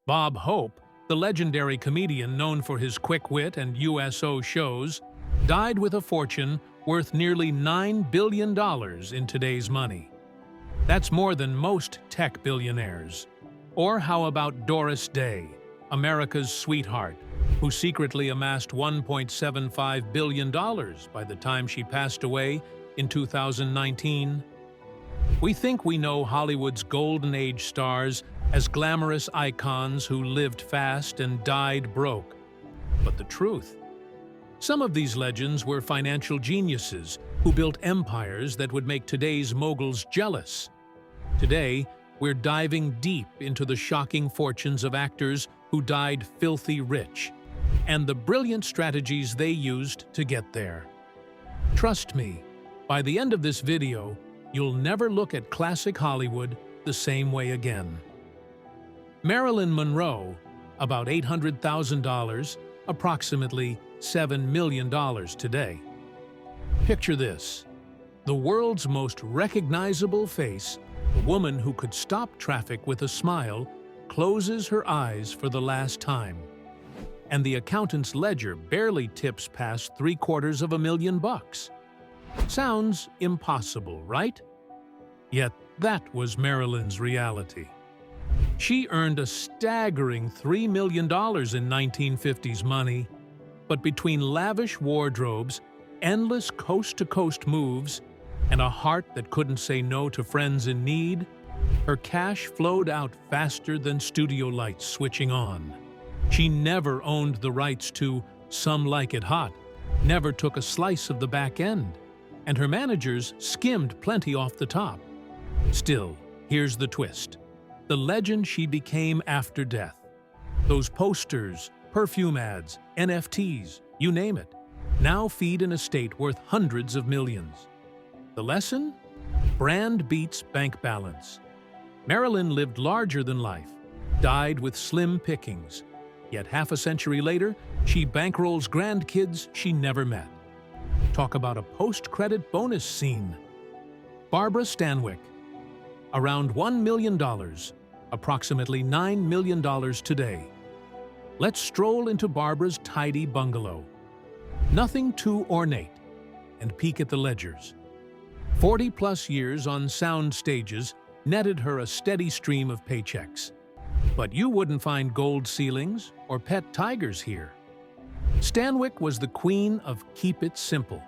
Bob Hope, the legendary comedian known for his quick wit and USO shows, died with a fortune worth nearly $9 billion in today's money. That's more than most tech billionaires. Or how about Doris Day, America's sweetheart, who secretly amassed $1.75 billion by the time she passed away in 2019? We think we know Hollywood's golden age stars as glamorous icons who lived fast and died broke. But the truth? Some of these legends were financial geniuses who built empires that would make today's moguls jealous. Today, we're diving deep into the shocking fortunes of actors who died filthy rich, and the brilliant strategies they used to get there. Trust me, by the end of this video, you'll never look at classic Hollywood the same way again. Marilyn Monroe, about $800,000, approximately $7 million today. Picture this: the world's most recognizable face, a woman who could stop traffic with a smile, closes her eyes for the last time. And the accountant's ledger barely tips past $750,000. Sounds impossible, right? Yet that was Marilyn's reality. She earned a staggering $3 million in 1950s money, but between lavish wardrobes, endless coast-to-coast moves, and a heart that couldn't say no to friends in need, her cash flowed out faster than studio lights switching on. She never owned the rights to Some Like It Hot, never took a slice of the back end, and her managers skimmed plenty off the top. Still, here's the twist: the legend she became after death. Those posters, perfume ads, NFTs, you name it, now feed an estate worth hundreds of millions. The lesson? Brand beats bank balance. Marilyn lived larger than life, died with slim pickings, yet half a century later, she bankrolls grandkids she never met. Talk about a post-credit bonus scene. Barbara Stanwick, around $1 million, approximately $9 million today. Let's stroll into Barbara's tidy bungalow. Nothing too ornate, and peek at the ledgers. 40-plus years on sound stages netted her a steady stream of paychecks. But you wouldn't find gold ceilings or pet tigers here. Stanwick was the queen of keep it simple.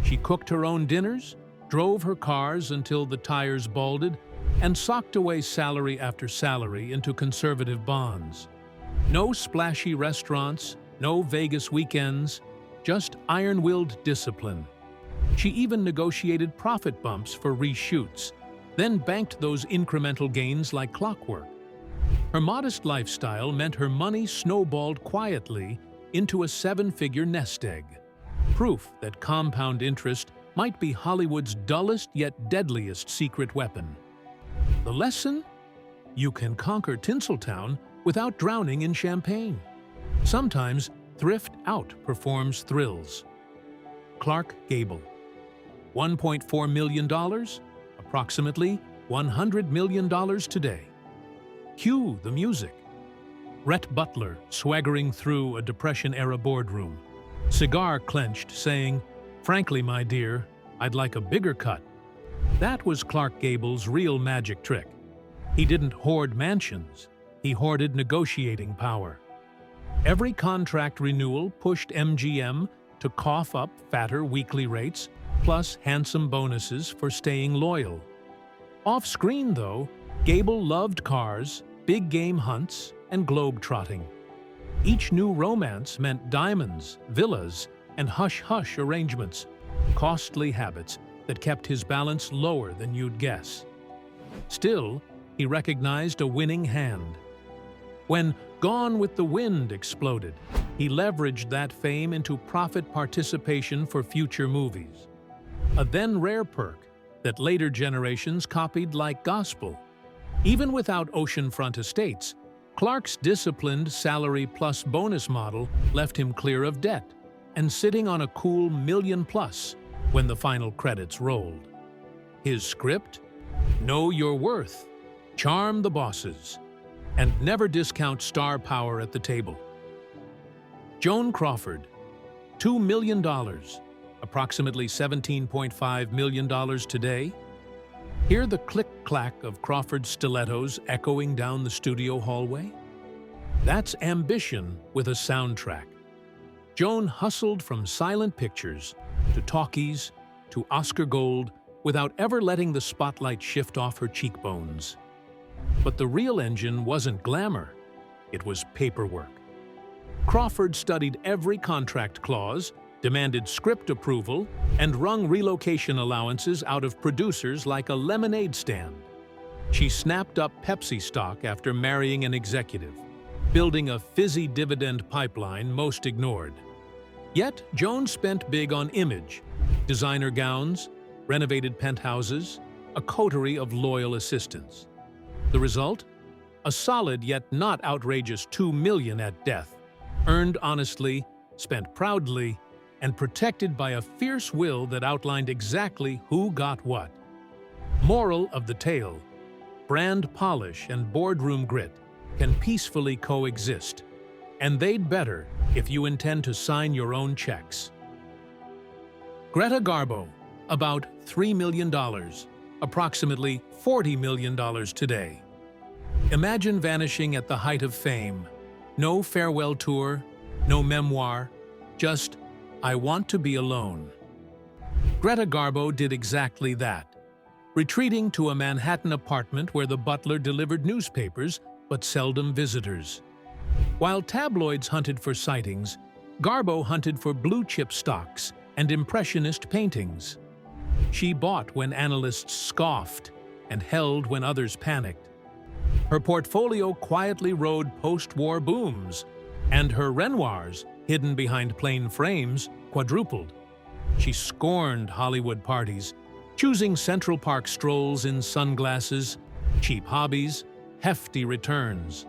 She cooked her own dinners, drove her cars until the tires balded, and socked away salary after salary into conservative bonds. No splashy restaurants, no Vegas weekends, just iron-willed discipline. She even negotiated profit bumps for reshoots, then banked those incremental gains like clockwork. Her modest lifestyle meant her money snowballed quietly into a seven-figure nest egg. Proof that compound interest might be Hollywood's dullest yet deadliest secret weapon. The lesson? You can conquer Tinseltown without drowning in champagne. Sometimes thrift outperforms thrills. Clark Gable, $1.4 million, approximately $100 million today. Cue the music. Rhett Butler swaggering through a Depression-era boardroom, cigar clenched, saying, "Frankly, my dear, I'd like a bigger cut." That was Clark Gable's real magic trick. He didn't hoard mansions, he hoarded negotiating power. Every contract renewal pushed MGM to cough up fatter weekly rates, plus handsome bonuses for staying loyal. Off-screen, though, Gable loved cars, big game hunts, and globe-trotting. Each new romance meant diamonds, villas, and hush-hush arrangements, costly habits that kept his balance lower than you'd guess. Still, he recognized a winning hand. When Gone with the Wind exploded, he leveraged that fame into profit participation for future movies. A then rare perk that later generations copied like gospel. Even without oceanfront estates, Clark's disciplined salary plus bonus model left him clear of debt and sitting on a cool $1 million+ when the final credits rolled. His script? Know your worth. Charm the bosses. And never discount star power at the table. Joan Crawford, $2 million, approximately $17.5 million today. Hear the click-clack of Crawford's stilettos echoing down the studio hallway? That's ambition with a soundtrack. Joan hustled from silent pictures to talkies to Oscar Gold without ever letting the spotlight shift off her cheekbones. But the real engine wasn't glamour, it was paperwork. Crawford studied every contract clause, demanded script approval, and wrung relocation allowances out of producers like a lemonade stand. She snapped up Pepsi stock after marrying an executive, building a fizzy dividend pipeline most ignored. Yet, Joan spent big on image, designer gowns, renovated penthouses, a coterie of loyal assistants. The result? A solid yet not outrageous $2 million at death, earned honestly, spent proudly, and protected by a fierce will that outlined exactly who got what. Moral of the tale: brand polish and boardroom grit can peacefully coexist, and they'd better if you intend to sign your own checks. Greta Garbo, about $3 million, approximately $40 million today. Imagine vanishing at the height of fame. No farewell tour, no memoir, just, "I want to be alone." Greta Garbo did exactly that, retreating to a Manhattan apartment where the butler delivered newspapers but seldom visitors. While tabloids hunted for sightings, Garbo hunted for blue-chip stocks and impressionist paintings. She bought when analysts scoffed and held when others panicked. Her portfolio quietly rode post-war booms, and her Renoirs, hidden behind plain frames, quadrupled. She scorned Hollywood parties, choosing Central Park strolls in sunglasses, cheap hobbies, hefty returns.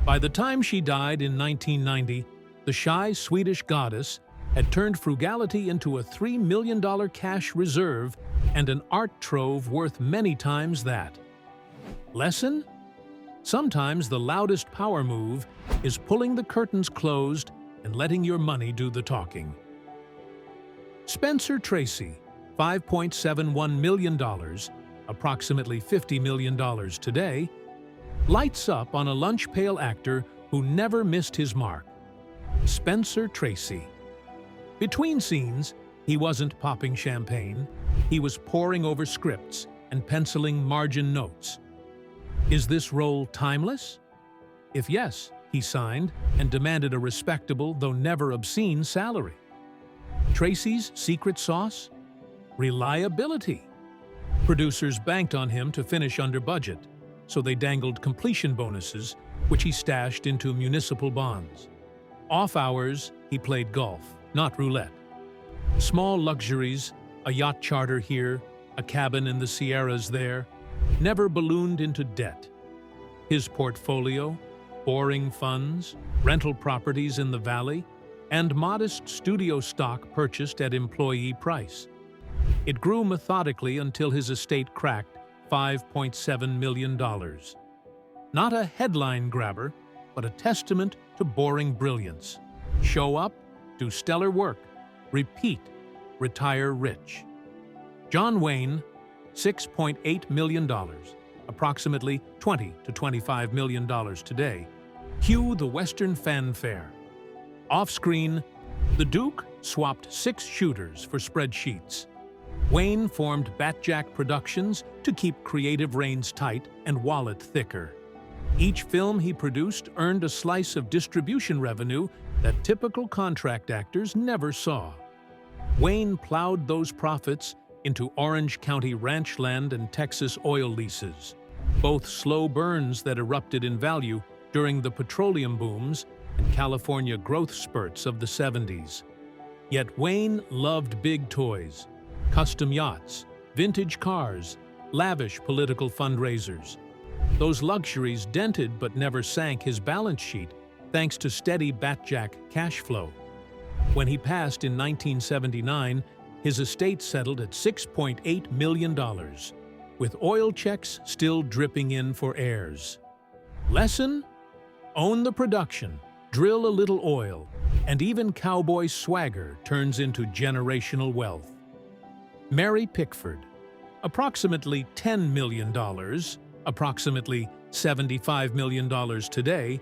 By the time she died in 1990, the shy Swedish goddess had turned frugality into a $3 million cash reserve and an art trove worth many times that. Lesson? Sometimes the loudest power move is pulling the curtains closed and letting your money do the talking. Spencer Tracy, $5.71 million, approximately $50 million today, lights up on a lunch pail actor who never missed his mark. Spencer Tracy. Between scenes, he wasn't popping champagne, he was poring over scripts and penciling margin notes. Is this role timeless? If yes, he signed and demanded a respectable, though never obscene, salary. Tracy's secret sauce? Reliability. Producers banked on him to finish under budget, so they dangled completion bonuses, which he stashed into municipal bonds. Off hours, he played golf, not roulette. Small luxuries, a yacht charter here, a cabin in the Sierras there, never ballooned into debt. His portfolio, boring funds, rental properties in the valley, and modest studio stock purchased at employee price. It grew methodically until his estate cracked $5.7 million. Not a headline grabber, but a testament to boring brilliance. Show up, do stellar work, repeat, retire rich. John Wayne, $6.8 million, approximately $20 to $25 million today. Cue the Western fanfare. Off-screen, the Duke swapped 6 shooters for spreadsheets. Wayne formed Batjack Productions to keep creative reins tight and wallet thicker. Each film he produced earned a slice of distribution revenue that typical contract actors never saw. Wayne plowed those profits into Orange County ranch land and Texas oil leases, both slow burns that erupted in value during the petroleum booms and California growth spurts of the 70s. Yet Wayne loved big toys, custom yachts, vintage cars, lavish political fundraisers. Those luxuries dented but never sank his balance sheet thanks to steady Batjack cash flow. When he passed in 1979, his estate settled at $6.8 million, with oil checks still dripping in for heirs. Lesson? Own the production, drill a little oil, and even cowboy swagger turns into generational wealth. Mary Pickford, approximately $10 million, approximately $75 million today,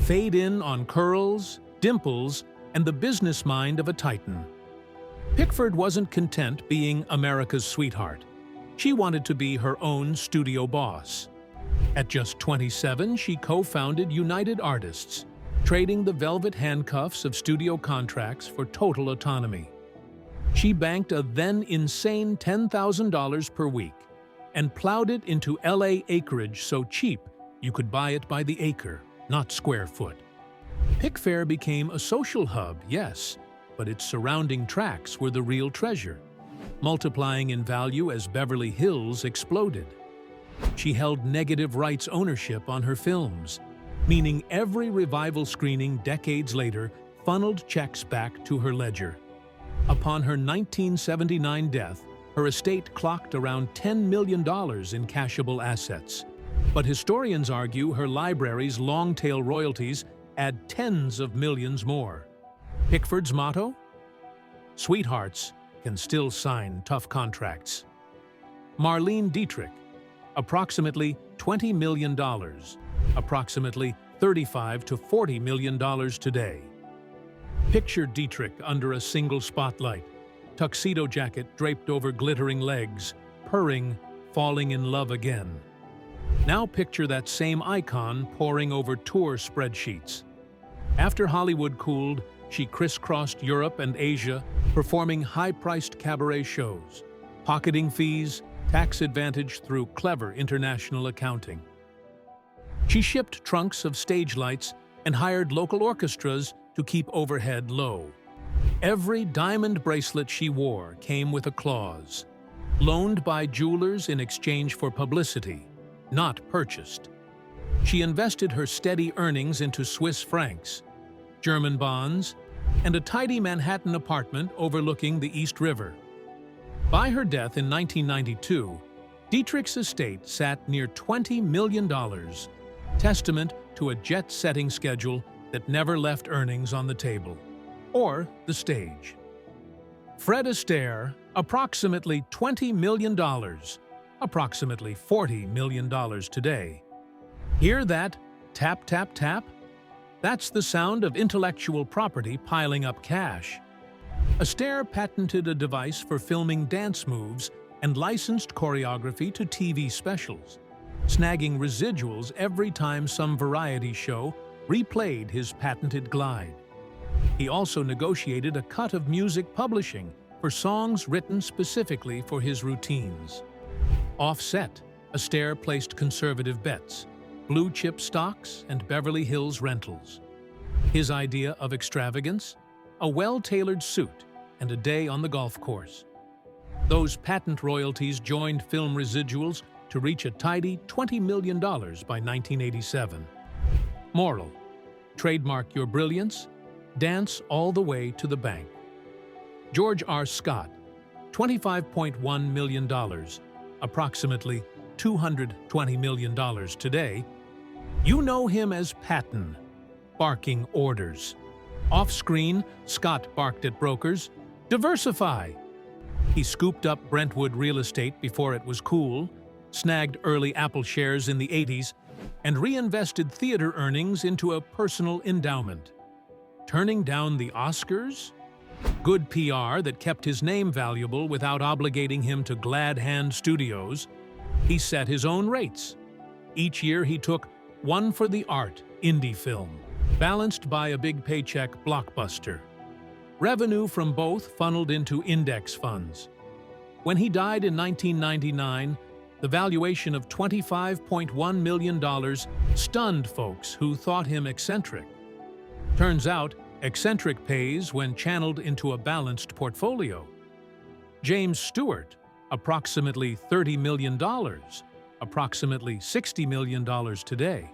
fade in on curls, dimples, and the business mind of a titan. Pickford wasn't content being America's sweetheart. She wanted to be her own studio boss. At just 27, she co-founded United Artists, trading the velvet handcuffs of studio contracts for total autonomy. She banked a then insane $10,000 per week and plowed it into LA acreage so cheap you could buy it by the acre, not square foot. Pickfair became a social hub, yes, but its surrounding tracts were the real treasure, multiplying in value as Beverly Hills exploded. She held negative rights ownership on her films, meaning every revival screening decades later funneled checks back to her ledger. Upon her 1979 death, her estate clocked around $10 million in cashable assets. But historians argue her library's long-tail royalties add tens of millions more. Pickford's motto? Sweethearts can still sign tough contracts. Marlene Dietrich, approximately $20 million, approximately $35 to $40 million today. Picture Dietrich under a single spotlight, tuxedo jacket draped over glittering legs, purring, falling in love again. Now picture that same icon poring over tour spreadsheets. After Hollywood cooled, she crisscrossed Europe and Asia, performing high-priced cabaret shows, pocketing fees, tax advantage through clever international accounting. She shipped trunks of stage lights and hired local orchestras to keep overhead low. Every diamond bracelet she wore came with a clause, loaned by jewelers in exchange for publicity, not purchased. She invested her steady earnings into Swiss francs, German bonds, and a tidy Manhattan apartment overlooking the East River. By her death in 1992, Dietrich's estate sat near $20 million, testament to a jet-setting schedule that never left earnings on the table or the stage. Fred Astaire, approximately $20 million, approximately $40 million today. Hear that? Tap, tap, tap? That's the sound of intellectual property piling up cash. Astaire patented a device for filming dance moves and licensed choreography to TV specials, snagging residuals every time some variety show replayed his patented glide. He also negotiated a cut of music publishing for songs written specifically for his routines. Offset, Astaire placed conservative bets, blue-chip stocks, and Beverly Hills rentals. His idea of extravagance? A well-tailored suit and a day on the golf course. Those patent royalties joined film residuals to reach a tidy $20 million by 1987. Moral: trademark your brilliance, dance all the way to the bank. George R. Scott, $25.1 million, approximately $220 million today. You know him as Patton, barking orders. Off-screen, Scott barked at brokers, "Diversify!" He scooped up Brentwood real estate before it was cool, snagged early Apple shares in the 80s, and reinvested theater earnings into a personal endowment. Turning down the Oscars? Good PR that kept his name valuable without obligating him to glad hand studios. He set his own rates. Each year he took one for the art, indie film, balanced by a big paycheck blockbuster. Revenue from both funneled into index funds. When he died in 1999, the valuation of $25.1 million stunned folks who thought him eccentric. Turns out, eccentric pays when channeled into a balanced portfolio. James Stewart, approximately $30 million, approximately $60 million today.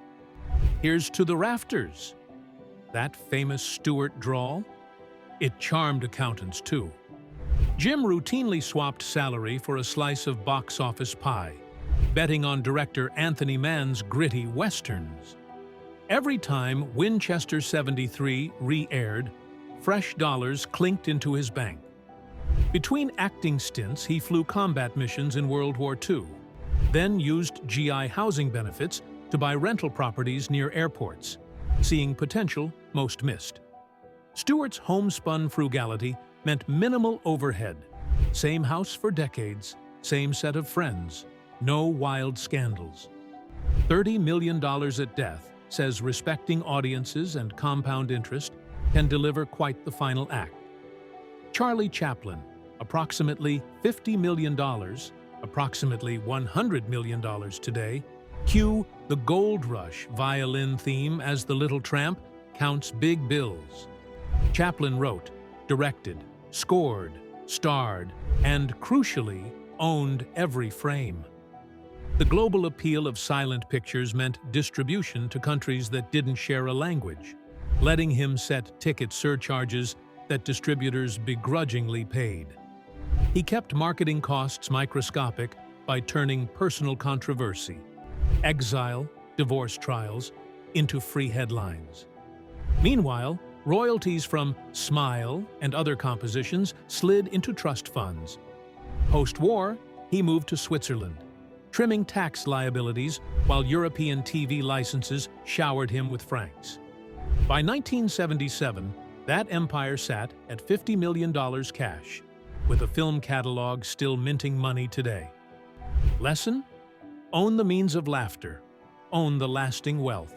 Here's to the rafters. That famous Stewart drawl? It charmed accountants too. Jim routinely swapped salary for a slice of box office pie, betting on director Anthony Mann's gritty westerns. Every time Winchester 73 re-aired, fresh dollars clinked into his bank. Between acting stints, he flew combat missions in World War II, then used GI housing benefits to buy rental properties near airports, seeing potential most missed. Stewart's homespun frugality meant minimal overhead. Same house for decades, same set of friends, no wild scandals. $30 million at death says respecting audiences and compound interest can deliver quite the final act. Charlie Chaplin, approximately $50 million, approximately $100 million today. Cue the Gold Rush violin theme as the little tramp counts big bills. Chaplin wrote, directed, scored, starred, and crucially, owned every frame. The global appeal of silent pictures meant distribution to countries that didn't share a language, letting him set ticket surcharges that distributors begrudgingly paid. He kept marketing costs microscopic by turning personal controversy, exile, divorce trials, into free headlines. Meanwhile, royalties from Smile and other compositions slid into trust funds. Post-war, he moved to Switzerland, trimming tax liabilities while European TV licenses showered him with francs. By 1977, that empire sat at $50 million cash, with a film catalog still minting money today. Lesson? Own the means of laughter. Own the lasting wealth.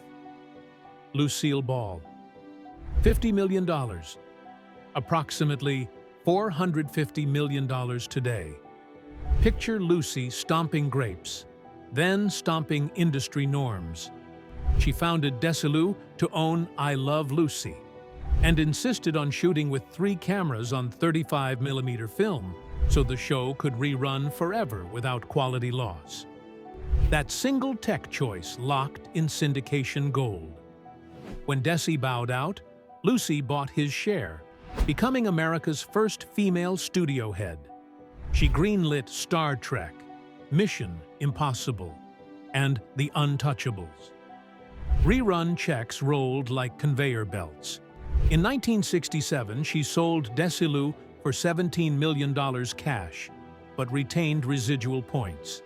Lucille Ball. $50 million. Approximately $450 million today. Picture Lucy stomping grapes, then stomping industry norms. She founded Desilu to own I Love Lucy, and insisted on shooting with 3 cameras on 35mm film so the show could rerun forever without quality loss. That single tech choice locked in syndication gold. When Desi bowed out, Lucy bought his share, becoming America's first female studio head. She greenlit Star Trek, Mission Impossible, and The Untouchables. Rerun checks rolled like conveyor belts. In 1967, she sold Desilu for $17 million cash, but retained residual points.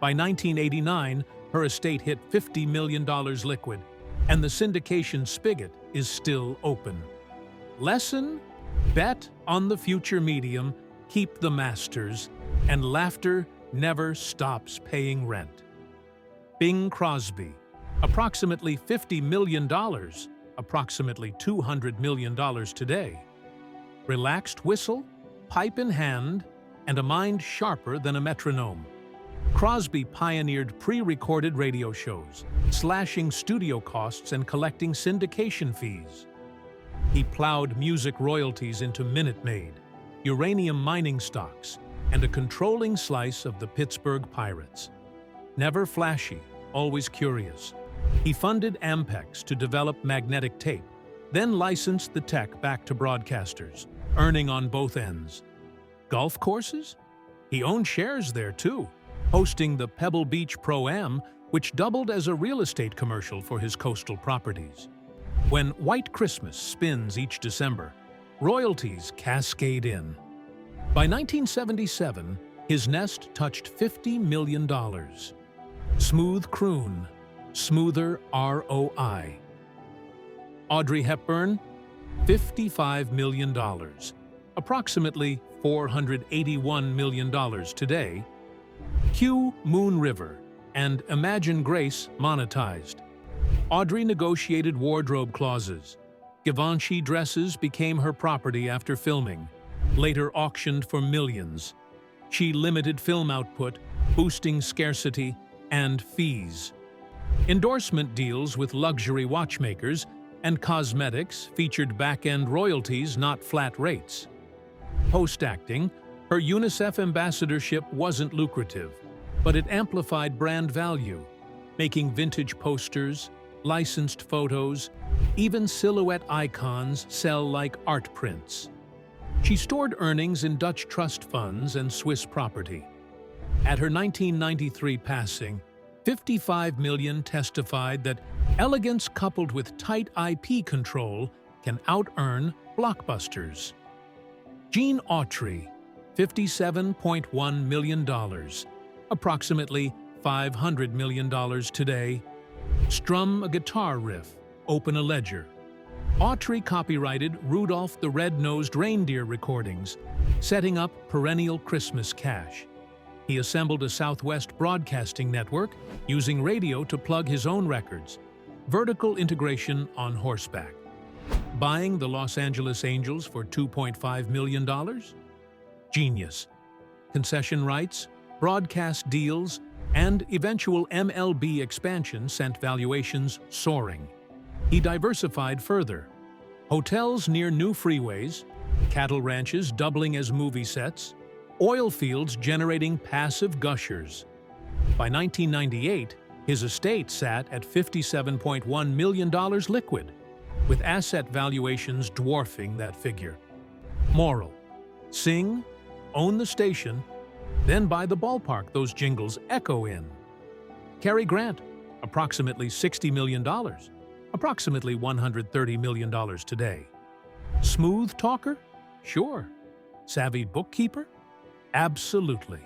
By 1989, her estate hit $50 million liquid, and the syndication spigot is still open. Lesson? Bet on the future medium, keep the masters, and laughter never stops paying rent. Bing Crosby, approximately $50 million, approximately $200 million today. Relaxed whistle, pipe in hand, and a mind sharper than a metronome. Crosby pioneered pre-recorded radio shows, slashing studio costs and collecting syndication fees. He plowed music royalties into Minute Maid, uranium mining stocks, and a controlling slice of the Pittsburgh Pirates. Never flashy, always curious. He funded Ampex to develop magnetic tape, then licensed the tech back to broadcasters, earning on both ends. Golf courses? He owned shares there too, hosting the Pebble Beach Pro-Am, which doubled as a real estate commercial for his coastal properties. When White Christmas spins each December, royalties cascade in. By 1977, his nest touched $50 million. Smooth croon, smoother ROI. Audrey Hepburn, $55 million, approximately $481 million today. Cue Moon River and Imagine Grace monetized. Audrey negotiated wardrobe clauses. Givenchy dresses became her property after filming, later auctioned for millions. She limited film output, boosting scarcity and fees. Endorsement deals with luxury watchmakers and cosmetics featured back-end royalties, not flat rates. Post-acting, her UNICEF ambassadorship wasn't lucrative, but it amplified brand value, making vintage posters, licensed photos, even silhouette icons sell like art prints. She stored earnings in Dutch trust funds and Swiss property. At her 1993 passing, 55 million testified that Elegance coupled with tight IP control can out-earn blockbusters. Jean Autry, $57.1 million, approximately $500 million today. Strum a guitar riff, open a ledger. Autry copyrighted Rudolph the Red-Nosed Reindeer recordings, setting up perennial Christmas cash. He assembled a Southwest broadcasting network using radio to plug his own records. Vertical integration on horseback. Buying the Los Angeles Angels for $2.5 million? Genius. Concession rights, broadcast deals, and eventual MLB expansion sent valuations soaring. He diversified further. Hotels near new freeways, cattle ranches doubling as movie sets, oil fields generating passive gushers. By 1998, his estate sat at $57.1 million liquid, with asset valuations dwarfing that figure. Moral: sing, own the station, then buy the ballpark those jingles echo in. Cary Grant, approximately $60 million, approximately $130 million today. Smooth talker? Sure. Savvy bookkeeper? Absolutely.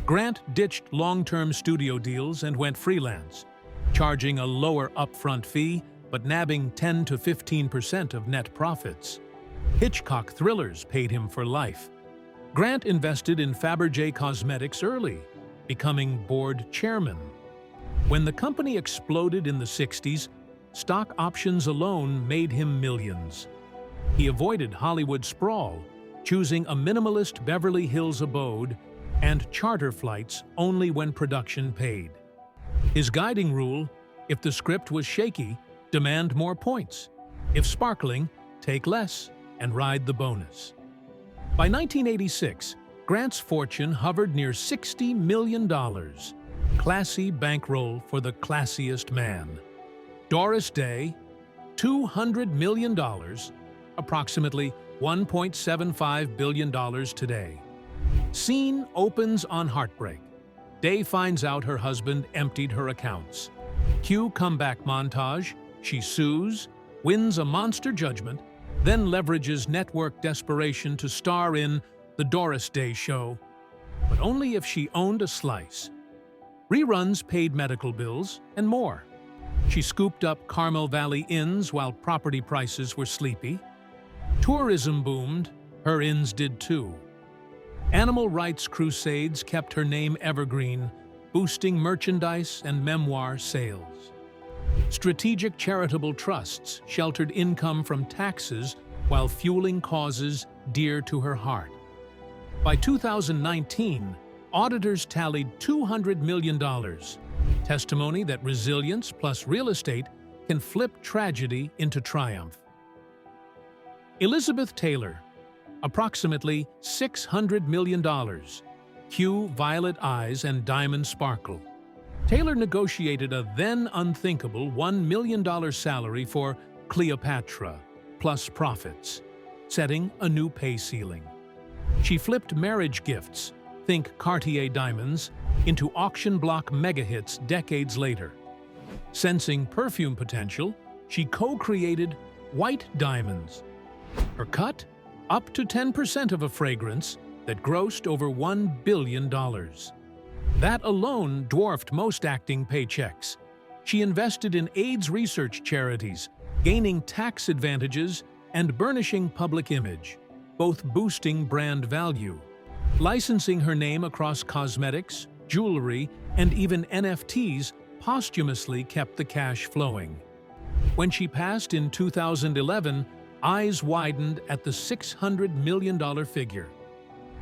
Grant ditched long-term studio deals and went freelance, charging a lower upfront fee but nabbing 10 to 15% of net profits. Hitchcock thrillers paid him for life. Grant invested in Fabergé Cosmetics early, becoming board chairman. When the company exploded in the 60s, stock options alone made him millions. He avoided Hollywood sprawl, choosing a minimalist Beverly Hills abode and charter flights only when production paid. His guiding rule: if the script was shaky, demand more points. If sparkling, take less and ride the bonus. By 1986, Grant's fortune hovered near $60 million. Classy bankroll for the classiest man. Doris Day, $200 million, approximately $1.75 billion today. Scene opens on heartbreak. Day finds out her husband emptied her accounts. Cue comeback montage. She sues, wins a monster judgment, then leverages network desperation to star in The Doris Day Show, but only if she owned a slice. Reruns paid medical bills, and more. She scooped up Carmel Valley inns while property prices were sleepy. Tourism boomed, her inns did too. Animal rights crusades kept her name evergreen, boosting merchandise and memoir sales. Strategic charitable trusts sheltered income from taxes while fueling causes dear to her heart. By 2019, auditors tallied $200 million, testimony that resilience plus real estate can flip tragedy into triumph. Elizabeth Taylor, approximately $600 million, cue violet eyes and diamond sparkle. Taylor negotiated a then unthinkable $1 million salary for Cleopatra, plus profits, setting a new pay ceiling. She flipped marriage gifts, think Cartier diamonds, into auction block mega-hits decades later. Sensing perfume potential, she co-created White Diamonds. Her cut? Up to 10% of a fragrance that grossed over $1 billion. That alone dwarfed most acting paychecks. She invested in AIDS research charities, gaining tax advantages and burnishing public image, both boosting brand value. Licensing her name across cosmetics, jewelry, and even NFTs posthumously kept the cash flowing. When she passed in 2011, eyes widened at the $600 million figure.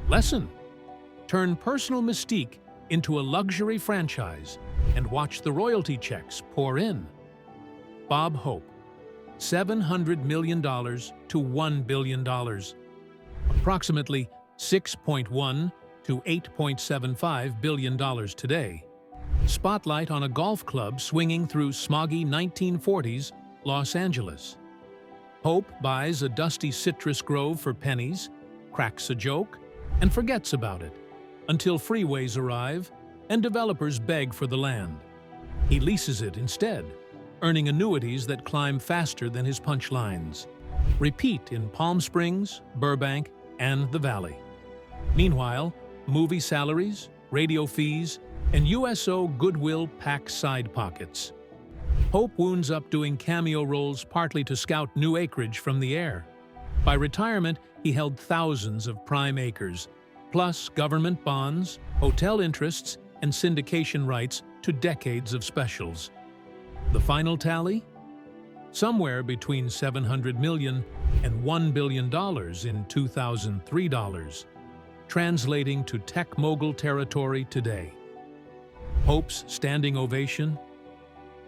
Lesson: turn personal mystique into a luxury franchise and watch the royalty checks pour in. Bob Hope, $700 million to $1 billion, approximately $6.1 to $8.75 billion today. Spotlight on a golf club swinging through smoggy 1940s Los Angeles. Hope buys a dusty citrus grove for pennies, cracks a joke, and forgets about it, until freeways arrive and developers beg for the land. He leases it instead, earning annuities that climb faster than his punchlines. Repeat in Palm Springs, Burbank, and the Valley. Meanwhile, movie salaries, radio fees, and USO goodwill pack side pockets. Hope wounds up doing cameo roles partly to scout new acreage from the air. By retirement, he held thousands of prime acres, plus government bonds, hotel interests, and syndication rights to decades of specials. The final tally? Somewhere between $700 million and $1 billion in 2003 dollars, translating to tech mogul territory today. Hope's standing ovation?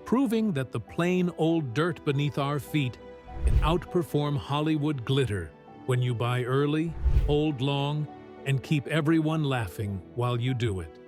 Proving that the plain old dirt beneath our feet can outperform Hollywood glitter when you buy early, hold long, and keep everyone laughing while you do it.